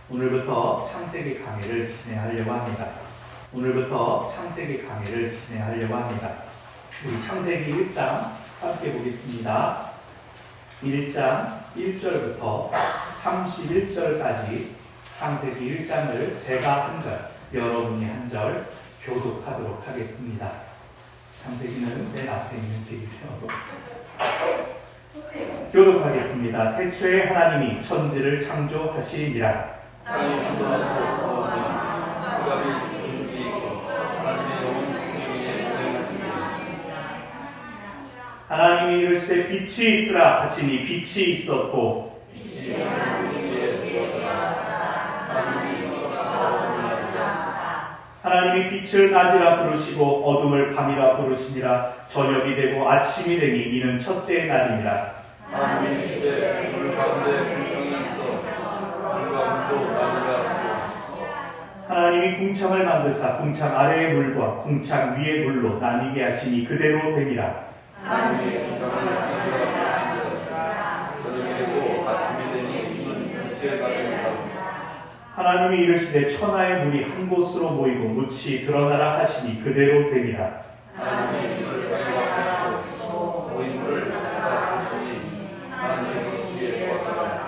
오늘부터 창세기 강의를 진행하려고 합니다. 우리 창세기 1장 함께 보겠습니다. 1장 1절부터 31절까지 창세기 1장을 제가 한 절, 여러분이 한 절 교독하도록 하겠습니다. 창세기는 맨 앞에 있는 책이세요. 교독하겠습니다. 태초에 하나님이 천지를 창조하시니라. 하나님이 이르시되 빛이 있으라 하시니 빛이 있었고 하나님이 빛을 낮이라 부르시고 어둠을 밤이라 부르시니라. 저녁이 되고 아침이 되니 이는 첫째 날이니라. 하나님이 이르시되 물 가운데 궁창이 있어 물과 물도 나누라 하시고 하나님이 궁창을 만드사 궁창 아래의 물과 궁창 위의 물로 나뉘게 하시니 그대로 되니라. 하나님이 궁창을 만들어 주시니라. 저녁이 되고 아침이 되니 이는 첫째 날이니라. 하나님이 이르시되 천하의 물이 한 곳으로 모이고 묻이 드러나라 하시니 그대로 되니라. 하나님이 물을 땅에 바꾸시고 모인 물을 바꾸라 하시니 하나님이 보시기에 좋았더라.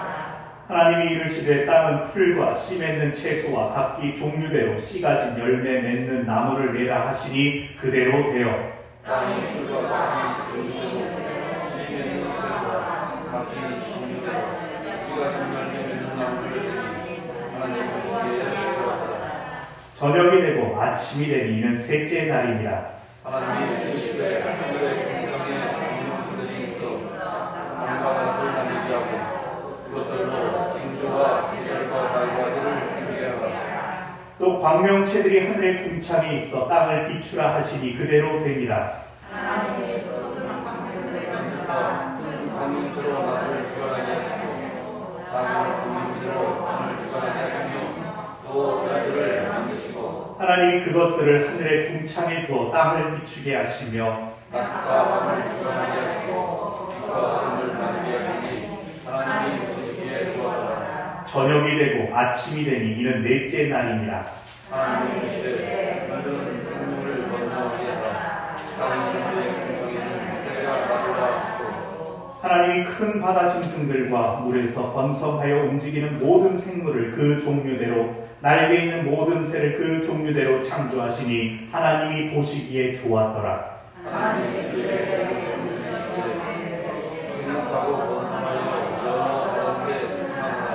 하나님이 이르시되 땅은 풀과 씨 맺는 채소와 각기 종류대로 씨 가진 열매 맺는 나무를 내라 하시니 그대로 되어 땅이 풀과 각기 종류대로 씨 맺는 채소와 각기 종류대로 씨 가진 열매 맺는 나무를 내니 하나님이 보시기에 좋았더라. 저녁이 되고 아침이 되니 이는 셋째 날이니라. 하나님이 이르시되 하늘에 궁창에 공룡새들이 있어 밤과 낮을 나누게 하고 그것들로 징조와 계절과 날과들을 이루게 하라. 또 광명체들이 하늘에 궁창에 있어 땅을 비추라 하시니 그대로 되니라. 하나님이 큰 광명체로 낮을 주관하게 하시고 작은 광명체로 밤을 주관하게 하시며 또 별들을 만드시고 하나님이 그것들을 하늘의 궁창에 두어 땅을 비추게 하시며 낮과 밤을 주관하게 하시고 빛과 어둠을 나누게 하시니 하나님이 보시기에 좋았더라. 저녁이 되고 아침이 되니 이는 넷째 날이니라. 하나님이 이르시되 너는 생물을 먼저 하라. 다른 존재의 궁창에는 새가 나누라 하시고 하나님이 큰 바다 짐승들과 물에서 번성하여 움직이는 모든 생물을 그 종류대로 날개 있는 모든 새를 그 종류대로 창조하시니 하나님이 보시기에 좋았더라. 하나님이 그에게 생육하고 번성하여 연어 가운데 충만하라.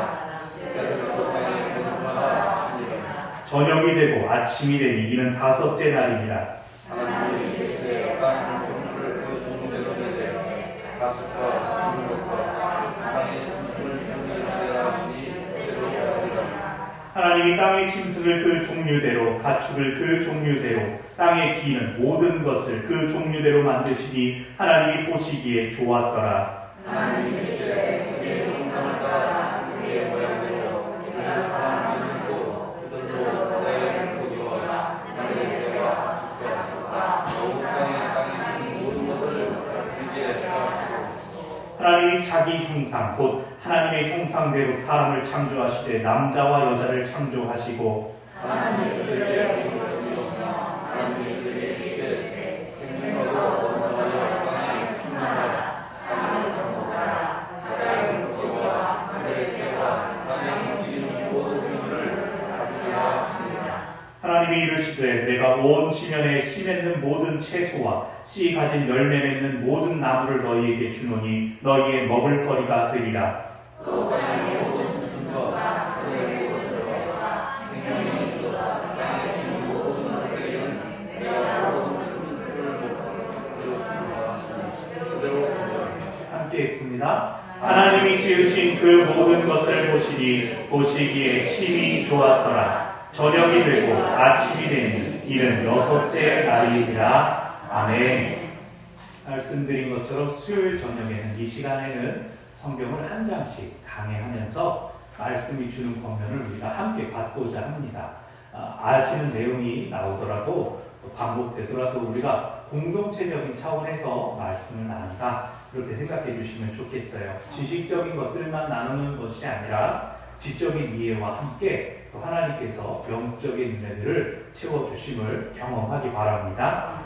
새들도 땅에 번성하라 하시니라. 저녁이 되고 아침이 되니 이는 다섯째 날이니라. 하나님이 이르시되 땅 생물을 그 종류대로 내되 가축과 푸른 것과 땅의 짐승을 정결하게 하시니 그대로 되리라. 하나님이 땅의 짐승을 그 종류대로 가축을 그 종류대로 땅에 기는 모든 것을 그 종류대로 만드시니 하나님이 보시기에 좋았더라. 하나님이 이르시되 우리의 형상을 따라 우리의 모양대로 우리가 사람을 만들고 그들로 바다의 물고기와 하늘의 새와 죽과 온 땅에 모든 것을 다스리게 하라 하시고 하나님이 자기 형상 곧 하나님의 형상대로 사람을 창조하시되 남자와 여자를 창조하시고 하나님이 그들에게 주시며 하나님이 그들에게 이르시되 생명하고 번성하여 땅에 충만하라. 땅을 정복하라. 바다의 물고기와 하늘의 새와 땅에 움직이는 모든 생물을 다스리라 하시니라. 하나님이 이르시되 내가 온 지면에 씨 맺는 모든 채소와 씨 가진 열매 맺는 모든 나무를 너희에게 주노니 너희의 먹을 거리가 되리라. 또 땅의 모든 짐승과 하늘의 모든 새와 생명이 있어 땅에 있는 모든 것에게는 내가 모든 큰 풀을 먹고 주시라 하시니 그대로 되리라. 함께 읽습니다. 하나님이 지으신 그 모든 것을 보시기에 심히 좋았더라. 저녁이 되고 아침이 되니 이는 여섯째 날이니라. 아멘. 말씀드린 것처럼 수요일 저녁에는 이 시간에는 성경을 한 장씩 강해하면서 말씀이 주는 권면을 우리가 함께 받고자 합니다. 아시는 내용이 나오더라도 반복되더라도 우리가 공동체적인 차원에서 말씀을 나눈다 그렇게 생각해 주시면 좋겠어요. 지식적인 것들만 나누는 것이 아니라 지적인 이해와 함께 또 하나님께서 영적인 은혜들을 채워주심을 경험하기 바랍니다.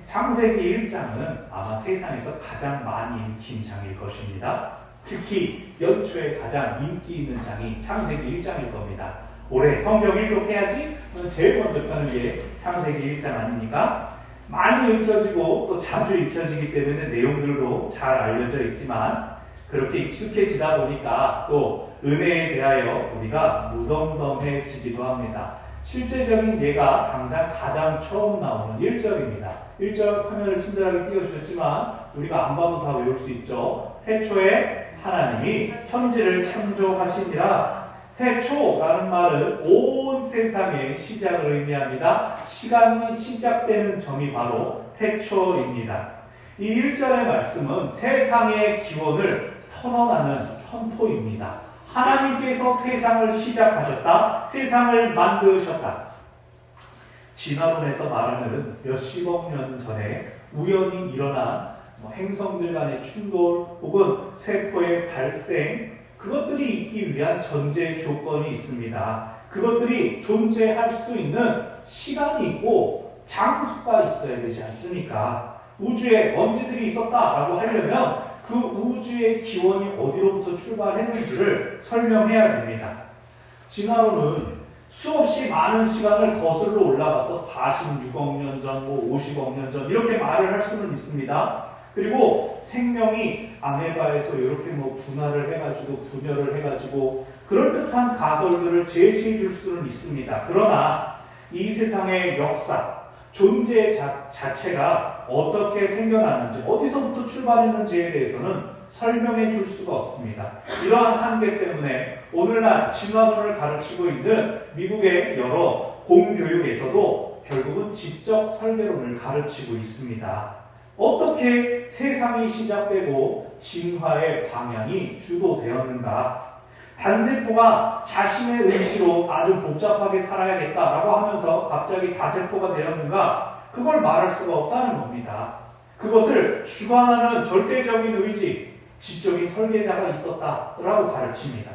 창세기 1장은 아마 세상에서 가장 많이 읽힌 장일 것입니다. 특히 연초에 가장 인기 있는 장이 창세기 1장일 겁니다. 올해 성경 읽독해야지 제일 먼저 펴는 게 창세기 1장 아닙니까? 많이 읽혀지고 또 자주 읽혀지기 때문에 내용들도 잘 알려져 있지만 그렇게 익숙해지다 보니까 또 은혜에 대하여 우리가 무덤덤해지기도 합니다. 실제적인 예가 당장 가장 처음 나오는 1절입니다. 1절 화면을 친절하게 띄워주셨지만 우리가 안 봐도 다 외울 수 있죠. 태초에 하나님이 천지를 창조하시니라. 태초라는 말은 온 세상의 시작을 의미합니다. 시간이 시작되는 점이 바로 태초입니다. 이 1절의 말씀은 세상의 기원을 선언하는 선포입니다. 하나님께서 세상을 시작하셨다. 세상을 만드셨다. 진화론에서 말하는 몇십억 년 전에 우연히 일어난 행성들 간의 충돌 혹은 세포의 발생, 그것들이 있기 위한 전제 조건이 있습니다. 그것들이 존재할 수 있는 시간이 있고 장소가 있어야 되지 않습니까? 우주에 먼지들이 있었다라고 하려면 그 우주의 기원이 어디로부터 출발했는지를 설명해야 됩니다. 진화론은 수없이 많은 시간을 거슬러 올라가서 46억 년 전, 50억 년 전 이렇게 말을 할 수는 있습니다. 그리고 생명이 아메바에서 이렇게 분할을 해가지고 분열을 해가지고 그럴듯한 가설들을 제시해 줄 수는 있습니다. 그러나 이 세상의 역사, 존재 자체가 어떻게 생겨났는지, 어디서부터 출발했는지에 대해서는 설명해 줄 수가 없습니다. 이러한 한계 때문에 오늘날 진화론을 가르치고 있는 미국의 여러 공교육에서도 결국은 지적 설계론을 가르치고 있습니다. 어떻게 세상이 시작되고 진화의 방향이 주도되었는가? 단세포가 자신의 의지로 아주 복잡하게 살아야겠다라고 하면서 갑자기 다세포가 되었는가? 그걸 말할 수가 없다는 겁니다. 그것을 주관하는 절대적인 의지, 지적인 설계자가 있었다라고 가르칩니다.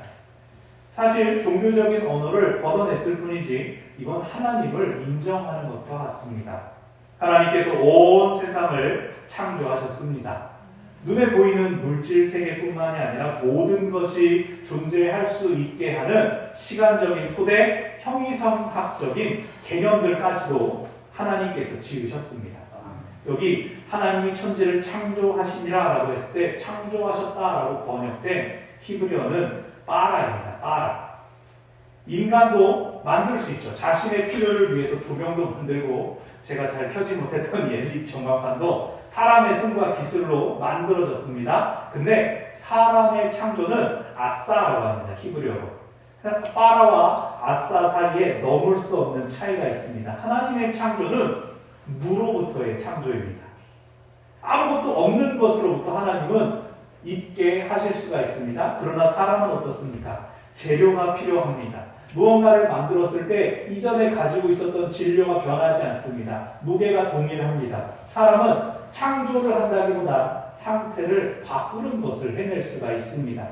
사실 종교적인 언어를 걷어냈을 뿐이지 이건 하나님을 인정하는 것과 같습니다. 하나님께서 온 세상을 창조하셨습니다. 눈에 보이는 물질 세계뿐만이 아니라 모든 것이 존재할 수 있게 하는 시간적인 토대, 형이성학적인 개념들까지도 하나님께서 지으셨습니다. 여기 하나님이 천지를 창조하시니라 라고 했을 때 창조하셨다라고 번역된 히브리어는 빠라입니다. 빠라. 인간도 만들 수 있죠. 자신의 필요를 위해서 조명도 만들고, 제가 잘 켜지 못했던 LED 전광판도 사람의 손과 기술로 만들어졌습니다. 근데 사람의 창조는 아싸라고 합니다. 히브리어로. 빠라와 아싸 사이에 넘을 수 없는 차이가 있습니다. 하나님의 창조는 무로부터의 창조입니다. 아무것도 없는 것으로부터 하나님은 있게 하실 수가 있습니다. 그러나 사람은 어떻습니까? 재료가 필요합니다. 무언가를 만들었을 때 이전에 가지고 있었던 진료가 변하지 않습니다. 무게가 동일합니다. 사람은 창조를 한다기보다 상태를 바꾸는 것을 해낼 수가 있습니다.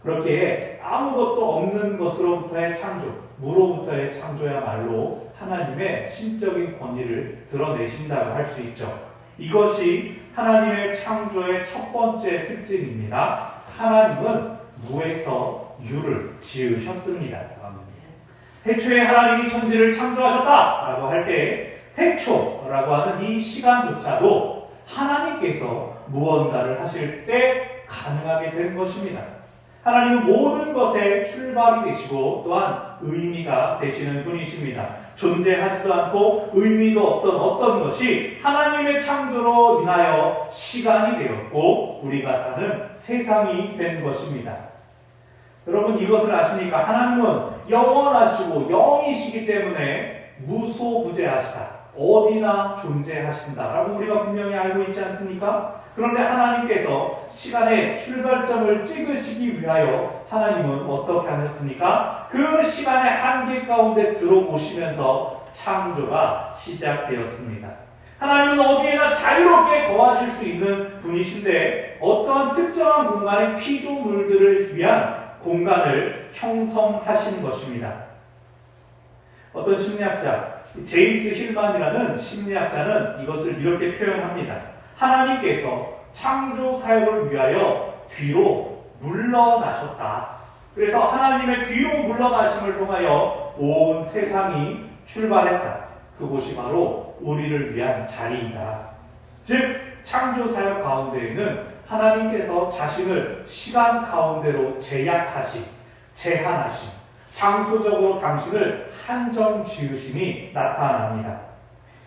그렇게 아무것도 없는 것으로부터의 창조, 무로부터의 창조야말로 하나님의 신적인 권위를 드러내신다고 할 수 있죠. 이것이 하나님의 창조의 첫 번째 특징입니다. 하나님은 무에서 유를 지으셨습니다. 태초에 하나님이 천지를 창조하셨다라고 할 때 태초라고 하는 이 시간조차도 하나님께서 무언가를 하실 때 가능하게 된 것입니다. 하나님은 모든 것의 출발이 되시고 또한 의미가 되시는 분이십니다. 존재하지도 않고 의미도 없던 어떤 것이 하나님의 창조로 인하여 시간이 되었고 우리가 사는 세상이 된 것입니다. 여러분 이것을 아십니까? 하나님은 영원하시고 영이시기 때문에 무소부재하시다. 어디나 존재하신다라고 우리가 분명히 알고 있지 않습니까? 그런데 하나님께서 시간의 출발점을 찍으시기 위하여 하나님은 어떻게 하셨습니까? 그 시간의 한계 가운데 들어오시면서 창조가 시작되었습니다. 하나님은 어디에나 자유롭게 거하실 수 있는 분이신데 어떠한 특정한 공간의 피조물들을 위한 공간을 형성하신 것입니다. 어떤 심리학자, 제임스 힐만이라는 심리학자는 이것을 이렇게 표현합니다. 하나님께서 창조 사역을 위하여 뒤로 물러나셨다. 그래서 하나님의 뒤로 물러나심을 통하여 온 세상이 출발했다. 그곳이 바로 우리를 위한 자리이다. 즉 창조 사역 가운데에는 하나님께서 자신을 시간 가운데로 제약하심, 제한하심, 장소적으로 당신을 한정 지으심이 나타납니다.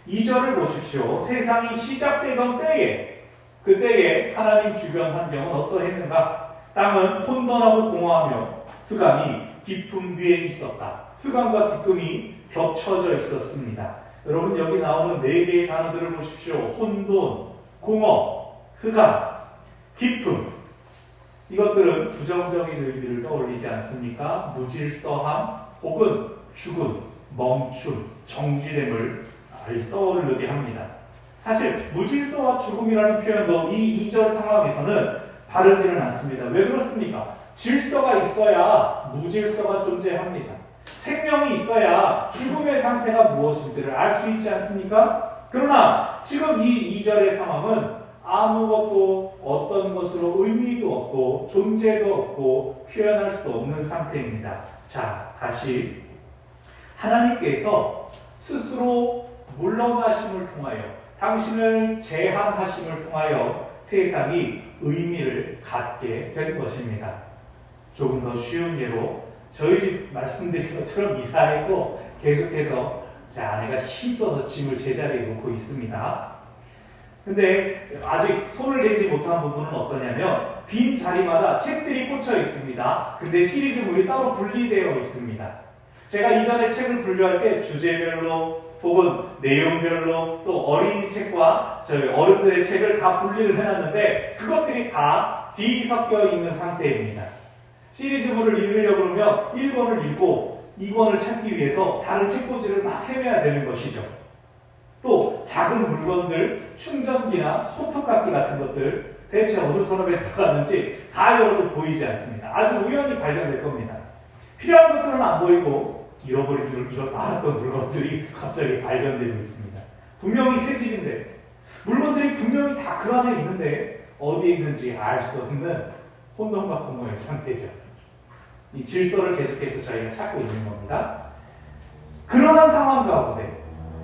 2절을 보십시오. 세상이 시작되던 때에, 그때에 하나님 주변 환경은 어떠했는가? 땅은 혼돈하고 공허하며 흑암이 깊음 위에 있었다. 흑암과 깊음이 겹쳐져 있었습니다. 여러분 여기 나오는 4개의 단어들을 보십시오. 혼돈, 공허, 흑암, 깊음. 이것들은 부정적인 의미를 떠올리지 않습니까? 무질서함 혹은 죽음, 멈춤, 정지됨을 떠오르게 합니다. 사실 무질서와 죽음이라는 표현도 이 2절 상황에서는 바르지는 않습니다. 왜 그렇습니까? 질서가 있어야 무질서가 존재합니다. 생명이 있어야 죽음의 상태가 무엇인지를 알 수 있지 않습니까? 그러나 지금 이 2절의 상황은 아무것도 어떤 것으로 의미도 없고 존재도 없고 표현할 수 없는 상태입니다. 자, 다시 하나님께서 스스로 물러나심을 통하여 당신을 제한하심을 통하여 세상이 의미를 갖게 된 것입니다. 조금 더 쉬운 예로 저희 집 말씀드린 것처럼 이사했고 계속해서 제 아내가 힘써서 짐을 제자리에 놓고 있습니다. 근데 아직 손을 대지 못한 부분은 어떠냐면 빈 자리마다 책들이 꽂혀 있습니다. 근데 시리즈물이 따로 분리되어 있습니다. 제가 이전에 책을 분류할 때 주제별로 혹은 내용별로 또 어린이 책과 저희 어른들의 책을 다 분리를 해놨는데 그것들이 다 뒤섞여 있는 상태입니다. 시리즈물을 읽으려고 그러면 1권을 읽고 2권을 찾기 위해서 다른 책꽂이를 막 헤매야 되는 것이죠. 또 작은 물건들, 충전기나 손톱깎이 같은 것들 대체 어느 서랍에 들어갔는지 다 열어도 보이지 않습니다. 아주 우연히 발견될 겁니다. 필요한 것들은 안 보이고 잃어버린 줄 알았던 물건들이 갑자기 발견되고 있습니다. 분명히 새 집인데 물건들이 분명히 다 그 안에 있는데 어디에 있는지 알 수 없는 혼돈과 공허의 상태죠. 이 질서를 계속해서 저희가 찾고 있는 겁니다. 그러한 상황 가운데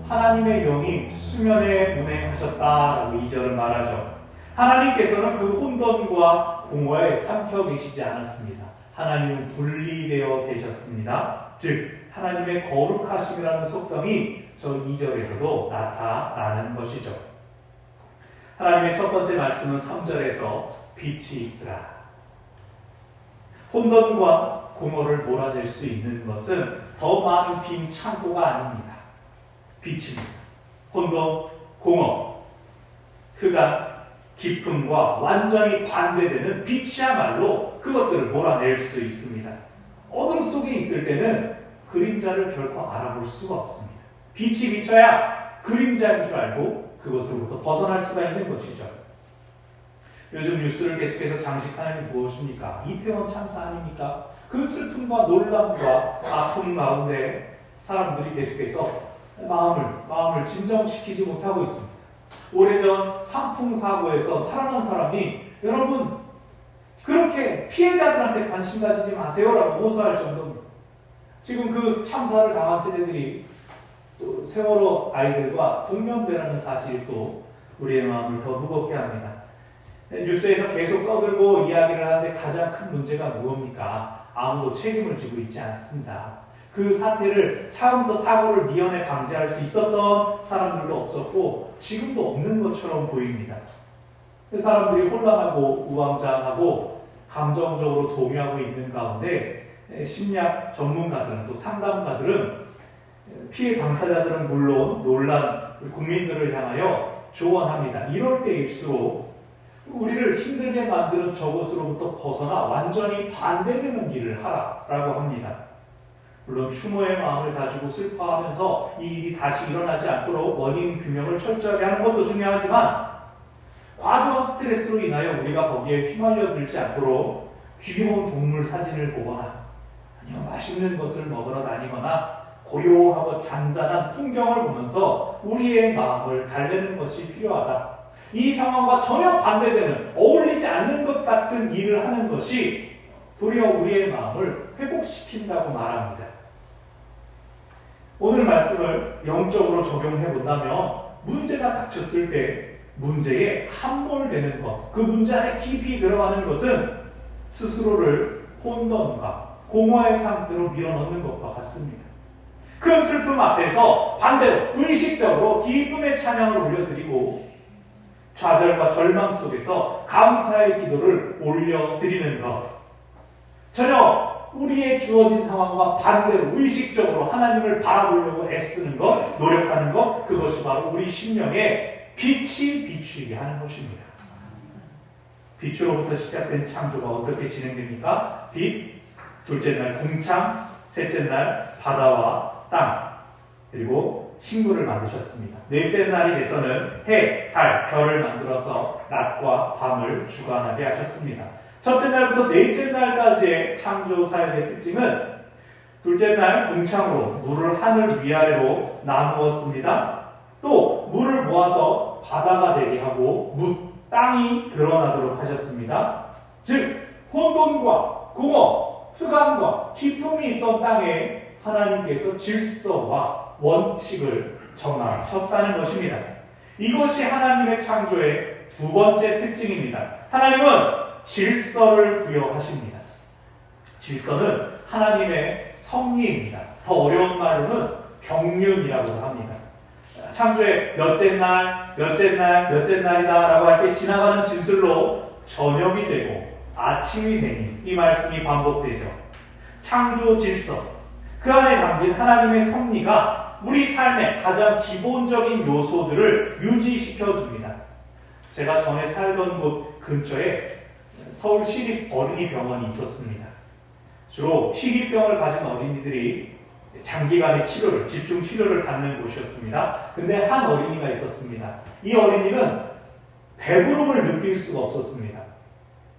하나님의 영이 수면에 운행하셨다라고 2절은 말하죠. 하나님께서는 그 혼돈과 공허에 삼켜 계시지 않았습니다. 하나님은 분리되어 계셨습니다. 즉 하나님의 거룩하심이라는 속성이 저 2절에서도 나타나는 것이죠. 하나님의 첫 번째 말씀은 3절에서 빛이 있으라. 혼돈과 공허를 몰아낼 수 있는 것은 더 많은 빈 창고가 아닙니다. 빛입니다. 혼돈, 공허, 흑암, 깊음과 완전히 반대되는 빛이야말로 그것들을 몰아낼 수 있습니다. 어둠 속에 있을 때는 그림자를 결코 알아볼 수가 없습니다. 빛이 비쳐야 그림자인 줄 알고 그것으로부터 벗어날 수가 있는 것이죠. 요즘 뉴스를 계속해서 장식하는 게 무엇입니까? 이태원 참사 아닙니까? 그 슬픔과 놀람과 아픔 가운데 사람들이 계속해서 마음을 진정시키지 못하고 있습니다. 오래전 산풍사고에서 살아난 사람이 여러분 그렇게 피해자들한테 관심 가지지 마세요라고 호소할 정도입니다. 지금 그 참사를 당한 세대들이 또 세월호 아이들과 동면배라는 사실이 또 우리의 마음을 더 무겁게 합니다. 뉴스에서 계속 떠들고 이야기를 하는데 가장 큰 문제가 무엇입니까? 아무도 책임을 지고 있지 않습니다. 그 사태를 처음부터 사고를 미연에 방지할 수 있었던 사람들도 없었고 지금도 없는 것처럼 보입니다. 사람들이 혼란하고 우왕좌왕하고 감정적으로 동요하고 있는 가운데 심리학 전문가들은 또 상담가들은 피해 당사자들은 물론 놀란 국민들을 향하여 조언합니다. 이럴 때일수록 우리를 힘들게 만드는 저것으로부터 벗어나 완전히 반대되는 일을 하라라고 합니다. 물론 추모의 마음을 가지고 슬퍼하면서 이 일이 다시 일어나지 않도록 원인 규명을 철저하게 하는 것도 중요하지만 과도한 스트레스로 인하여 우리가 거기에 휘말려 들지 않도록 귀여운 동물 사진을 보거나 아니면 맛있는 것을 먹으러 다니거나 고요하고 잔잔한 풍경을 보면서 우리의 마음을 달래는 것이 필요하다. 이 상황과 전혀 반대되는 어울리지 않는 것 같은 일을 하는 것이 도리어 우리의 마음을 회복시킨다고 말합니다. 오늘 말씀을 영적으로 적용해 본다면 문제가 닥쳤을 때 문제에 함몰되는 것, 그 문제 안에 깊이 들어가는 것은 스스로를 혼돈과 공허의 상태로 밀어넣는 것과 같습니다. 큰 슬픔 앞에서 반대로 의식적으로 기쁨의 찬양을 올려드리고 좌절과 절망 속에서 감사의 기도를 올려드리는 것, 전혀 우리의 주어진 상황과 반대로 의식적으로 하나님을 바라보려고 애쓰는 것, 노력하는 것, 그것이 바로 우리 심령에 빛이 비추게 하는 것입니다. 빛으로부터 시작된 창조가 어떻게 진행됩니까? 빛, 둘째 날 궁창, 셋째 날 바다와 땅, 그리고 식물을 만드셨습니다. 넷째 날이 돼서는 해, 달, 별을 만들어서 낮과 밤을 주관하게 하셨습니다. 첫째 날부터 넷째 날까지의 창조 사역의 특징은 둘째 날 궁창으로 물을 하늘 위아래로 나누었습니다. 또 물을 모아서 바다가 되게 하고 땅이 드러나도록 하셨습니다. 즉 혼돈과 공허, 흑암과 기품이 있던 땅에 하나님께서 질서와 원칙을 정하셨다는 것입니다. 이것이 하나님의 창조의 두 번째 특징입니다. 하나님은 질서를 부여하십니다. 질서는 하나님의 섭리입니다. 더 어려운 말로는 경륜이라고 합니다. 창조의 몇째 날, 몇째 날, 몇째 날이다 라고 할 때 지나가는 진술로 저녁이 되고 아침이 되니 이 말씀이 반복되죠. 창조 질서, 그 안에 담긴 하나님의 섭리가 우리 삶의 가장 기본적인 요소들을 유지시켜줍니다. 제가 전에 살던 곳 근처에 서울 시립 어린이 병원이 있었습니다. 주로 희귀병을 가진 어린이들이 장기간의 치료를, 집중 치료를 받는 곳이었습니다. 근데 한 어린이가 있었습니다. 이 어린이는 배부름을 느낄 수가 없었습니다.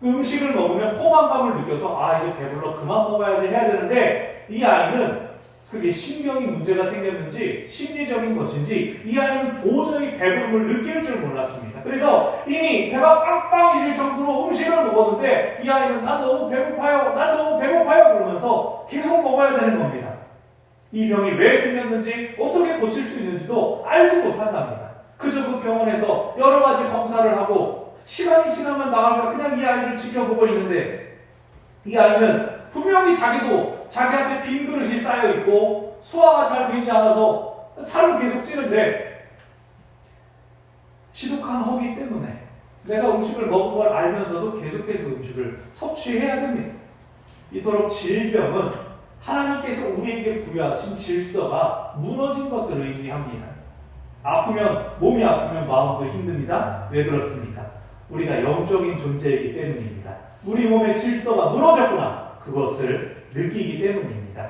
음식을 먹으면 포만감을 느껴서 이제 배불러 그만 먹어야지 해야 되는데 이 아이는 그게 신경이 문제가 생겼는지 심리적인 것인지 이 아이는 도저히 배부름을 느낄 줄 몰랐습니다. 그래서 이미 배가 빵빵해질 정도로 음식을 먹었는데 이 아이는 난 너무 배고파요, 난 너무 배고파요 그러면서 계속 먹어야 되는 겁니다. 이 병이 왜 생겼는지 어떻게 고칠 수 있는지도 알지 못한답니다. 그저 그 병원에서 여러 가지 검사를 하고 시간이 지나면 나갈까 그냥 이 아이를 지켜보고 있는데 이 아이는 분명히 자기도 자기 앞에 빈 그릇이 쌓여있고 소화가 잘 되지 않아서 살을 계속 찌는데 지독한 허기 때문에 내가 음식을 먹은 걸 알면서도 계속해서 음식을 섭취해야 됩니다. 이토록 질병은 하나님께서 우리에게 부여하신 질서가 무너진 것을 의미합니다. 몸이 아프면 마음도 힘듭니다. 왜 그렇습니까? 우리가 영적인 존재이기 때문입니다. 우리 몸의 질서가 무너졌구나. 그것을 느끼기 때문입니다.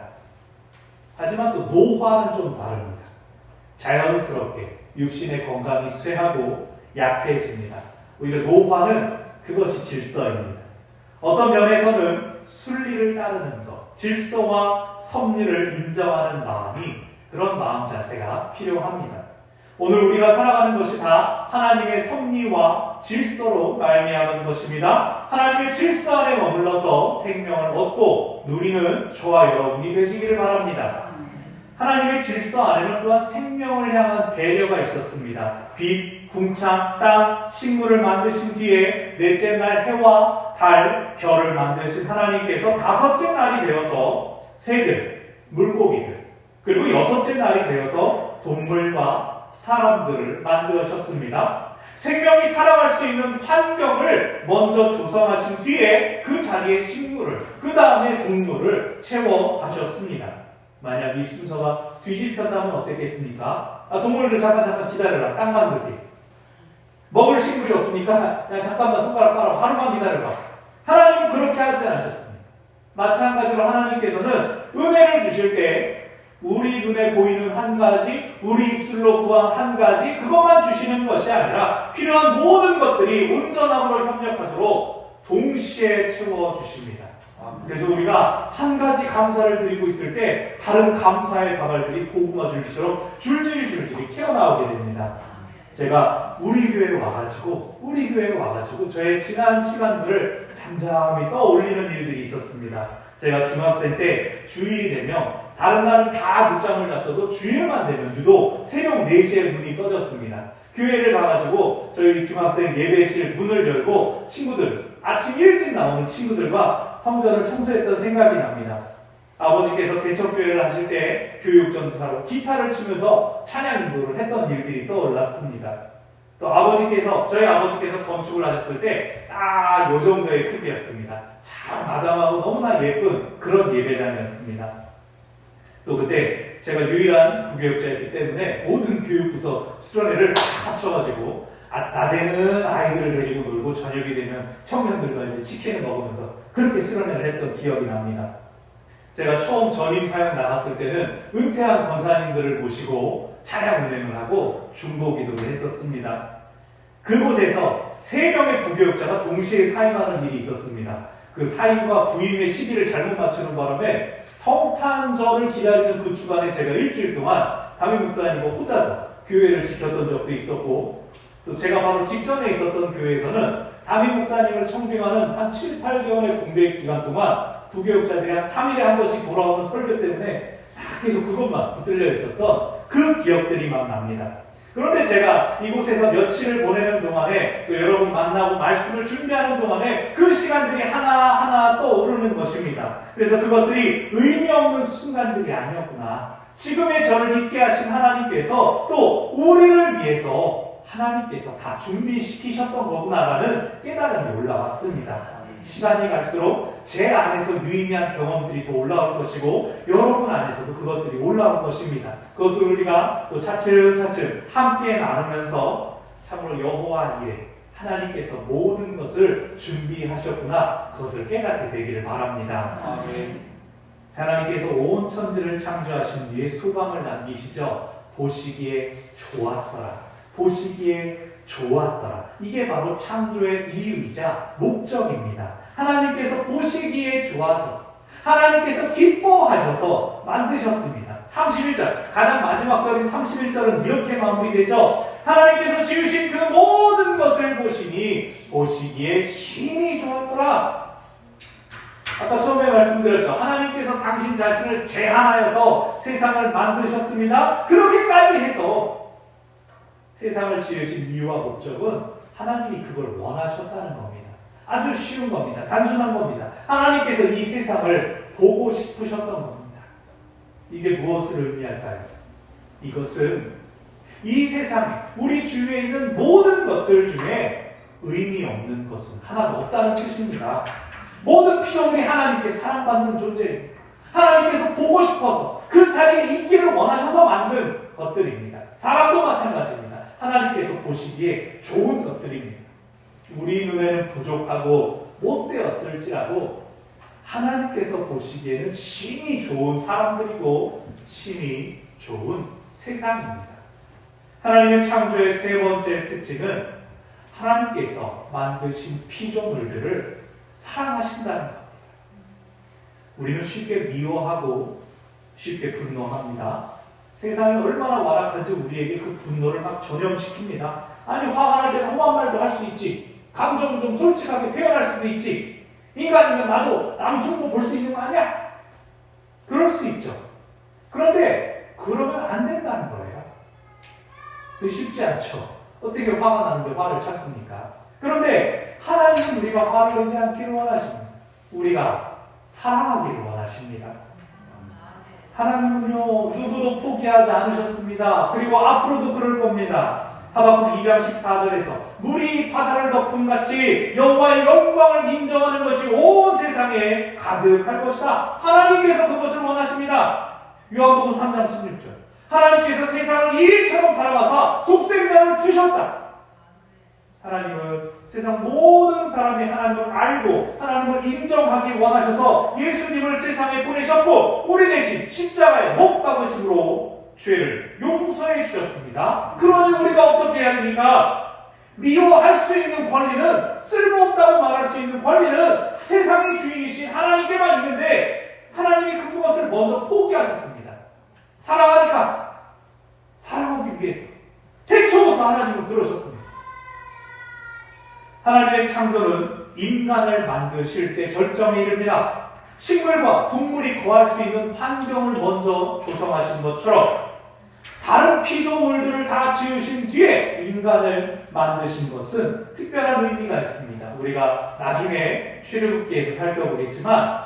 하지만 또 노화는 좀 다릅니다. 자연스럽게 육신의 건강이 쇠하고 약해집니다. 오히려 노화는 그것이 질서입니다. 어떤 면에서는 순리를 따르는 것, 질서와 섭리를 인정하는 마음이 그런 마음 자세가 필요합니다. 오늘 우리가 살아가는 것이 다 하나님의 섭리와 질서로 말미암은 것입니다. 하나님의 질서 안에 머물러서 생명을 얻고 누리는 저와 여러분이 되시기를 바랍니다. 하나님의 질서 안에는 또한 생명을 향한 배려가 있었습니다. 빛, 궁창, 땅, 식물을 만드신 뒤에 넷째 날 해와 달, 별을 만드신 하나님께서 다섯째 날이 되어서 새들, 물고기들, 그리고 여섯째 날이 되어서 동물과 사람들을 만드셨습니다. 생명이 살아갈 수 있는 환경을 먼저 조성하신 뒤에 그 자리에 식물을, 그 다음에 동물을 채워가셨습니다. 만약 이 순서가 뒤집혔다면 어떻겠습니까? 동물들 잠깐 기다려라. 땅 만들게. 먹을 식물이 없으니까 그냥 잠깐만 손가락 빨아. 하루만 기다려봐. 하나님은 그렇게 하지 않으셨습니다. 마찬가지로 하나님께서는 은혜를 주실 때 우리 눈에 보이는 한 가지, 우리 입술로 구한 한 가지, 그것만 주시는 것이 아니라 필요한 모든 것들이 온전함으로 협력하도록 동시에 채워주십니다. 그래서 우리가 한 가지 감사를 드리고 있을 때 다른 감사의 가발들이 고구마 줄기처럼 줄줄이 튀어나오게 됩니다. 제가 우리 교회에 와가지고 저의 지난 시간들을 잠잠히 떠올리는 일들이 있었습니다. 제가 중학생 때 주일이 되면 다른 날은 다 늦잠을 잤어도 주일만 되면 유독 새벽 4시에 눈이 떠졌습니다. 교회를 가가지고 저희 중학생 예배실 문을 열고 아침 일찍 나오는 친구들과 성전을 청소했던 생각이 납니다. 아버지께서 개척교회를 하실 때 교육전도사로 기타를 치면서 찬양 인도를 했던 일들이 떠올랐습니다. 또 저희 아버지께서 건축을 하셨을 때 딱 요 정도의 크기였습니다. 참 아담하고 너무나 예쁜 그런 예배당이었습니다. 또 그때 제가 유일한 부교육자였기 때문에 모든 교육부서 수련회를 다 합쳐가지고 낮에는 아이들을 데리고 놀고 저녁이 되면 청년들과 이제 치킨을 먹으면서 그렇게 수련회를 했던 기억이 납니다. 제가 처음 전임 사역 나갔을 때는 은퇴한 권사님들을 모시고 찬양 운행을 하고 중보 기도를 했었습니다. 그곳에서 3명의 부교육자가 동시에 사임하는 일이 있었습니다. 그 사임과 부임의 시기를 잘못 맞추는 바람에 성탄절을 기다리는 그 주간에 제가 일주일 동안 담임 목사님과 혼자서 교회를 지켰던 적도 있었고, 또 제가 바로 직전에 있었던 교회에서는 담임 목사님을 청빙하는 한 7, 8개월의 공백 기간 동안 부교육자들이 한 3일에 한 번씩 돌아오는 설교 때문에 계속 그것만 붙들려 있었던 그 기억들이 막 납니다. 그런데 제가 이곳에서 며칠을 보내는 동안에 또 여러분 만나고 말씀을 준비하는 동안에 그 시간들이 하나하나 떠오르는 것입니다. 그래서 그것들이 의미 없는 순간들이 아니었구나. 지금의 저를 있게 하신 하나님께서 또 우리를 위해서 하나님께서 다 준비시키셨던 거구나라는 깨달음이 올라왔습니다. 시간이 갈수록 제 안에서 유의미한 경험들이 더 올라올 것이고 여러분 안에서도 그것들이 올라올 것입니다. 그것들 우리가 또 차츰차츰 함께 나누면서 참으로 여호와 일에 하나님께서 모든 것을 준비하셨구나, 그것을 깨닫게 되기를 바랍니다. 아멘. 하나님께서 온 천지를 창조하신 뒤에 소감을 남기시죠. 보시기에 좋았더라. 이게 바로 창조의 이유이자 목적입니다. 하나님께서 보시기에 좋아서, 하나님께서 기뻐하셔서 만드셨습니다. 31절, 가장 마지막 절인 31절은 이렇게 마무리되죠. 하나님께서 지으신 그 모든 것을 보시니 보시기에 심히 좋았더라. 아까 처음에 말씀드렸죠. 하나님께서 당신 자신을 제한하여서 세상을 만드셨습니다. 그렇게까지 해서 세상을 지으신 이유와 목적은 하나님이 그걸 원하셨다는 겁니다. 아주 쉬운 겁니다. 단순한 겁니다. 하나님께서 이 세상을 보고 싶으셨던 겁니다. 이게 무엇을 의미할까요? 이것은 이 세상에 우리 주위에 있는 모든 것들 중에 의미 없는 것은 하나도 없다는 뜻입니다. 모든 피조물이 하나님께 사랑받는 존재입니다. 하나님께서 보고 싶어서 그 자리에 있기를 원하셔서 만든 것들입니다. 사람도 마찬가지입니다. 하나님께서 보시기에 좋은 것들입니다. 우리 눈에는 부족하고 못되었을지라도 하나님께서 보시기에는 심히 좋은 사람들이고 심히 좋은 세상입니다. 하나님의 창조의 세 번째 특징은 하나님께서 만드신 피조물들을 사랑하신다는 겁니다. 우리는 쉽게 미워하고 쉽게 분노합니다. 세상이 얼마나 완악한지 우리에게 그 분노를 막 전염시킵니다. 아니, 화가 날 때는 험한 말도 할 수 있지. 감정을 좀 솔직하게 표현할 수도 있지. 인간이면 나도 남 흉도 볼 수 있는 거 아니야? 그럴 수 있죠. 그런데 그러면 안 된다는 거예요. 그게 쉽지 않죠. 어떻게 화가 나는데 화를 참습니까? 그런데 하나님은 우리가 화를 내지 않기를 원하십니다. 우리가 사랑하기를 원하십니다. 하나님은요, 누구도 포기하지 않으셨습니다. 그리고 앞으로도 그럴 겁니다. 하박국 2장 14절에서 물이 바다를 덮음같이 여호와의 영광을 인정하는 것이 온 세상에 가득할 것이다. 하나님께서 그것을 원하십니다. 요한복음 3장 16절, 하나님께서 세상을 이처럼 사랑하사 독생자를 주셨다. 하나님은 세상 모든 사람이 하나님을 알고 하나님을 인정하기 원하셔서 예수님을 세상에 보내셨고 우리 대신 십자가에 못 박으심으로 죄를 용서해 주셨습니다. 그러니 우리가 어떻게 해야 됩니까? 미워할 수 있는 권리는, 쓸모없다고 말할 수 있는 권리는 세상의 주인이신 하나님께만 있는데 하나님이 그것을 먼저 포기하셨습니다. 사랑하니까, 사랑하기 위해서. 태초부터 하나님은 그러셨습니다. 하나님의 창조는 인간을 만드실 때 절정에 이릅니다. 식물과 동물이 거할 수 있는 환경을 먼저 조성하신 것처럼 다른 피조물들을 다 지으신 뒤에 인간을 만드신 것은 특별한 의미가 있습니다. 우리가 나중에 출애굽기에서 살펴보겠지만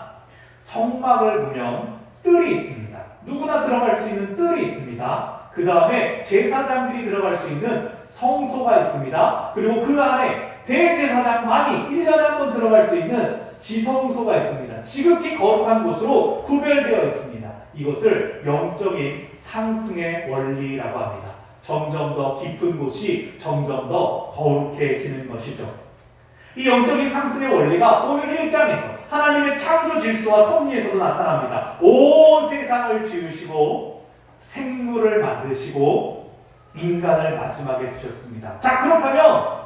성막을 보면 뜰이 있습니다. 누구나 들어갈 수 있는 뜰이 있습니다. 그 다음에 제사장들이 들어갈 수 있는 성소가 있습니다. 그리고 그 안에 대제사장만이 1년에 한 번 들어갈 수 있는 지성소가 있습니다. 지극히 거룩한 곳으로 구별되어 있습니다. 이것을 영적인 상승의 원리라고 합니다. 점점 더 깊은 곳이 점점 더 거룩해지는 것이죠. 이 영적인 상승의 원리가 오늘 1장에서 하나님의 창조 질서와 섭리에서도 나타납니다. 온 세상을 지으시고 생물을 만드시고 인간을 마지막에 두셨습니다. 자, 그렇다면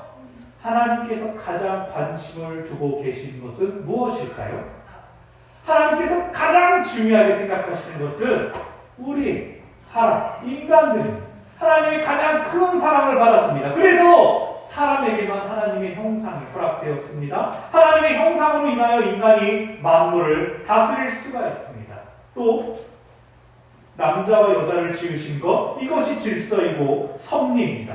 하나님께서 가장 관심을 두고 계신 것은 무엇일까요? 하나님께서 가장 중요하게 생각하시는 것은 우리 사람, 인간들입니다. 하나님이 가장 큰 사랑을 받았습니다. 그래서 사람에게만 하나님의 형상이 허락되었습니다. 하나님의 형상으로 인하여 인간이 만물을 다스릴 수가 있습니다. 또 남자와 여자를 지으신 것, 이것이 질서이고 섭리입니다.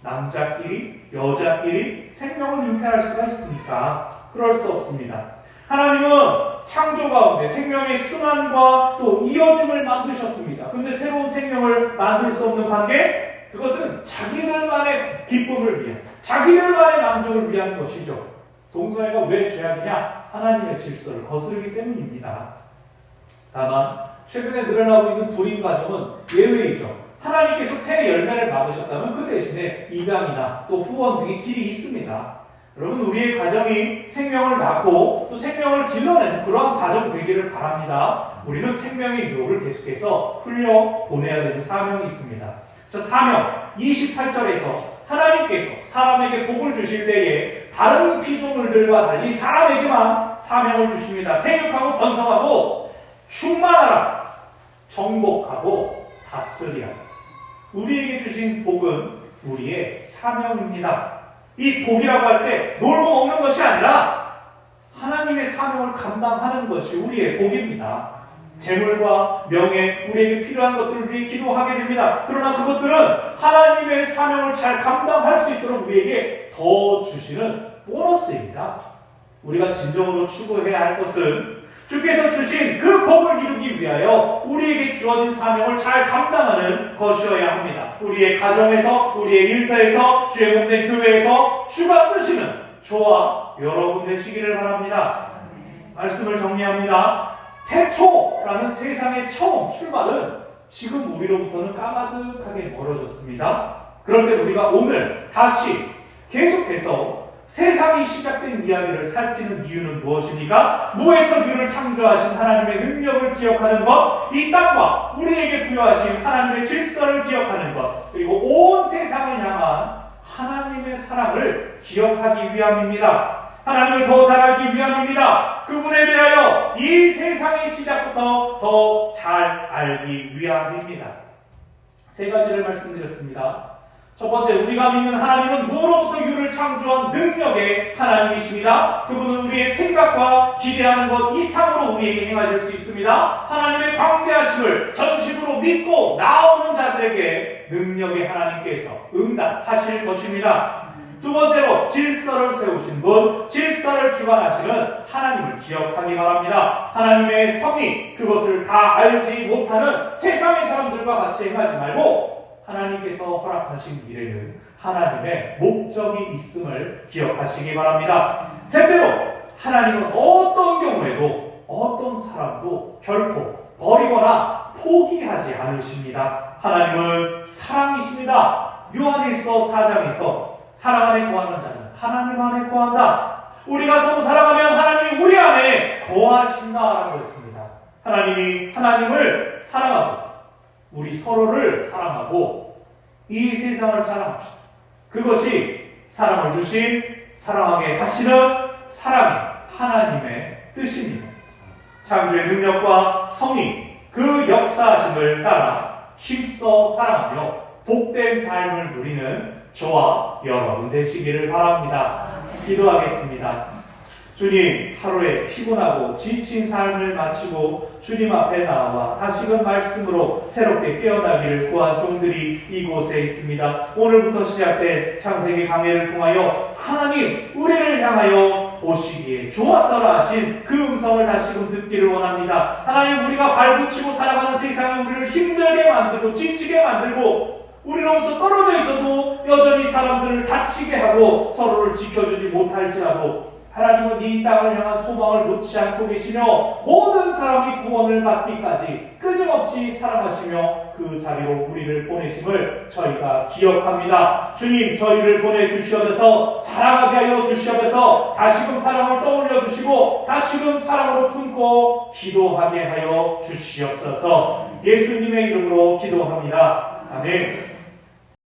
남자끼리, 여자끼리 생명을 잉태할 수가 있습니까? 그럴 수 없습니다. 하나님은 창조 가운데 생명의 순환과 또 이어짐을 만드셨습니다. 근데 새로운 생명을 만들 수 없는 관계, 그것은 자기들만의 기쁨을 위한, 자기들만의 만족을 위한 것이죠. 동성애가 왜 죄악이냐? 하나님의 질서를 거스르기 때문입니다. 다만 최근에 늘어나고 있는 불임 가정은 예외이죠. 하나님께서 태의 열매를 막으셨다면 그 대신에 입양이나 또 후원 등의 길이 있습니다. 여러분, 우리의 가정이 생명을 낳고 또 생명을 길러내는 그러한 가정 되기를 바랍니다. 우리는 생명의 유혹을 계속해서 흘려보내야 되는 사명이 있습니다. 자, 사명 28절에서 하나님께서 사람에게 복을 주실 때에 다른 피조물들과 달리 사람에게만 사명을 주십니다. 생육하고 번성하고 충만하라, 정복하고 다스리라. 우리에게 주신 복은 우리의 사명입니다. 이 복이라고 할 때 놀고 먹는 것이 아니라 하나님의 사명을 감당하는 것이 우리의 복입니다. 재물과 명예, 우리에게 필요한 것들을 위해 기도하게 됩니다. 그러나 그것들은 하나님의 사명을 잘 감당할 수 있도록 우리에게 더 주시는 보너스입니다. 우리가 진정으로 추구해야 할 것은 주께서 주신 그 복을 이루기 위하여 우리에게 주어진 사명을 잘 감당하는 것이어야 합니다. 우리의 가정에서, 우리의 일터에서, 주의 몸된 교회에서 주가 쓰시는 저와 여러분 되시기를 바랍니다. 말씀을 정리합니다. 태초라는 세상의 처음 출발은 지금 우리로부터는 까마득하게 멀어졌습니다. 그런데 우리가 오늘 다시 계속해서 세상이 시작된 이야기를 살피는 이유는 무엇입니까? 무에서 유를 창조하신 하나님의 능력을 기억하는 것, 이 땅과 우리에게 부여하신 하나님의 질서를 기억하는 것, 그리고 온 세상을 향한 하나님의 사랑을 기억하기 위함입니다. 하나님을 더 잘 알기 위함입니다. 그분에 대하여 이 세상의 시작부터 더 잘 알기 위함입니다. 세 가지를 말씀드렸습니다. 첫 번째, 우리가 믿는 하나님은 무로부터 유를 창조한 능력의 하나님이십니다. 그분은 우리의 생각과 기대하는 것 이상으로 우리에게 행하실 수 있습니다. 하나님의 광대하심을 전심으로 믿고 나오는 자들에게 능력의 하나님께서 응답하실 것입니다. 두 번째로, 질서를 세우신 분, 질서를 주관하시는 하나님을 기억하기 바랍니다. 하나님의 섭리, 그것을 다 알지 못하는 세상의 사람들과 같이 행하지 말고 하나님께서 허락하신 미래는 하나님의 목적이 있음을 기억하시기 바랍니다. 셋째로, 하나님은 어떤 경우에도 어떤 사람도 결코 버리거나 포기하지 않으십니다. 하나님은 사랑이십니다. 요한일서 4장에서 사랑 안에 거하는 자는 하나님 안에 거한다. 우리가 서로 사랑하면 하나님이 우리 안에 거하신다라고 했습니다. 하나님이 하나님을 사랑하고 우리 서로를 사랑하고 이 세상을 사랑합시다. 그것이 사랑을 주신 사랑하게 하시는 사랑이 하나님의 뜻입니다. 창조의 능력과 성이 그 역사하심을 따라 힘써 사랑하며 복된 삶을 누리는 저와 여러분 되시기를 바랍니다. 기도하겠습니다. 주님, 하루에 피곤하고 지친 삶을 마치고 주님 앞에 나와 다시금 말씀으로 새롭게 깨어나기를 구한 종들이 이곳에 있습니다. 오늘부터 시작된 창세기 강해를 통하여 하나님 우리를 향하여 보시기에 좋았더라 하신 그 음성을 다시금 듣기를 원합니다. 하나님, 우리가 발붙이고 살아가는 세상에 우리를 힘들게 만들고 지치게 만들고 우리로부터 떨어져 있어도 여전히 사람들을 다치게 하고 서로를 지켜주지 못할지라도 하나님은 이 땅을 향한 소망을 놓지 않고 계시며 모든 사람이 구원을 받기까지 끊임없이 사랑하시며 그 자리로 우리를 보내심을 저희가 기억합니다. 주님, 저희를 보내주시옵소서. 사랑하게 하여 주시옵소서. 다시금 사랑을 떠올려 주시고 다시금 사랑으로 품고 기도하게 하여 주시옵소서. 예수님의 이름으로 기도합니다. 아멘.